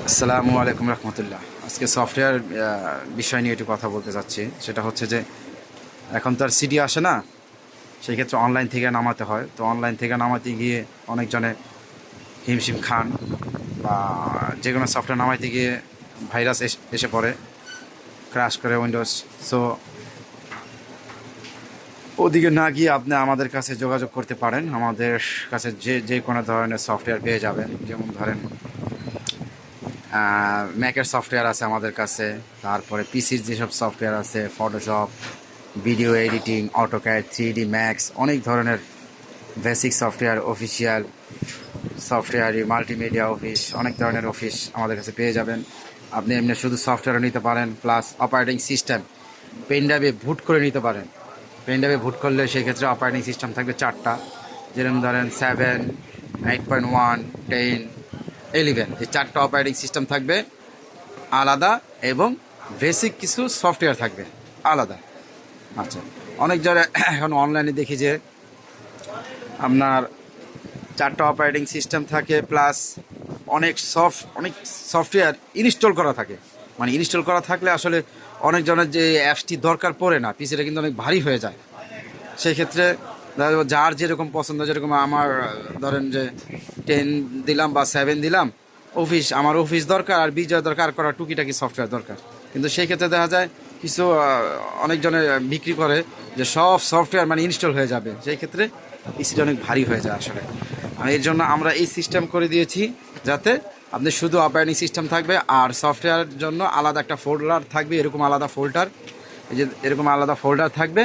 আসসালামু আলাইকুম রহমতুল্লাহ। আজকে সফটওয়্যার বিষয় নিয়ে একটু কথা বলতে চাচ্ছি। সেটা হচ্ছে যে এখন তো আর সিডি আসে না, সেই ক্ষেত্রে অনলাইন থেকে নামাতে হয়। তো অনলাইন থেকে নামাতে গিয়ে অনেকজনে হিমশিম খান, বা যে কোনো সফটওয়্যার নামাইতে গিয়ে ভাইরাস এসে পড়ে, ক্র্যাশ করে উইন্ডোজ। সো ওদিকে না গিয়ে আপনি আমাদের কাছে যোগাযোগ করতে পারেন। আমাদের কাছে যে কোনো ধরনের সফটওয়্যার পেয়ে যাবেন। যেমন ধরেন ম্যাকের সফটওয়্যার আছে আমাদের কাছে, তারপরে পিসির যেসব সফটওয়্যার আছে, Photoshop, video editing, AutoCAD, 3D max, অনেক ধরনের basic software, official software, multimedia office, অনেক ধরনের অফিস আমাদের কাছে পেয়ে যাবেন। আপনি এমনি শুধু সফটওয়্যারও নিতে পারেন, প্লাস অপারেটিং সিস্টেম পেন ড্রাইভে ভুট করে নিতে পারেন। পেন ড্রাইভে ভুট করলে সেক্ষেত্রে অপারেটিং সিস্টেম থাকবে 4টা, যেরকম ধরেন 7, 8.1, 10, 11, এই 4টা অপারেটিং সিস্টেম থাকবে আলাদা, এবং বেসিক কিছু সফটওয়্যার থাকবে আলাদা। আচ্ছা, অনেক জায়গায় এখন অনলাইনে দেখি যে আপনার 4টা অপারেটিং সিস্টেম থাকে, প্লাস অনেক সফটওয়্যার ইনস্টল করা থাকে। মানে ইনস্টল করা থাকলে আসলে অনেকজনের যে অ্যাপসটি দরকার পড়ে না, পিসিটা কিন্তু অনেক ভারী হয়ে যায়। সেই ক্ষেত্রে যার যেরকম পছন্দ, যেরকম আমার ধরেন যে 10 দিলাম বা 7 দিলাম, আমার অফিস দরকার আর বিজয় দরকার করা টুকিটাকি সফটওয়্যার দরকার। কিন্তু সেই ক্ষেত্রে দেখা যায় কিছু অনেকজনে বিক্রি করে যে সব সফটওয়্যার মানে ইনস্টল হয়ে যাবে, সেই ক্ষেত্রে পিসিটা অনেক ভারী হয়ে যায় আসলে। আর এর জন্য আমরা এই সিস্টেম করে দিয়েছি, যাতে আপনি শুধু অপারেটিং সিস্টেম থাকবে আর সফটওয়্যারের জন্য আলাদা একটা ফোল্ডার থাকবে। এরকম আলাদা ফোল্ডার, এই যে এরকম আলাদা ফোল্ডার থাকবে।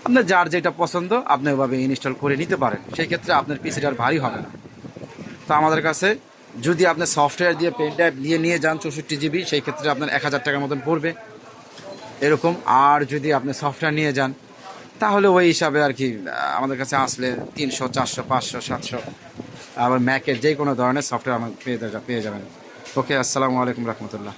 আপনার যার যেটা পছন্দ আপনি ওভাবে ইনস্টল করে নিতে পারেন। সেই ক্ষেত্রে আপনার পিসিটা আর ভারী হবে না। তো আমাদের কাছে যদি আপনি সফটওয়্যার দিয়ে পেন ড্রাইভ দিয়ে নিয়ে যান 64 GB, সেই ক্ষেত্রে আপনার 1000 টাকার মতন পড়বে এরকম। আর যদি আপনি সফটওয়্যার নিয়ে যান তাহলে ওই হিসাবে আর কি আমাদের কাছে আসলে 300, 400, 500, 700, আবার ম্যাকের যে কোনো ধরনের সফটওয়্যার আমাকে পেয়ে যাবেন। ওকে, আসসালামু আলাইকুম রহমতুল্লাহ।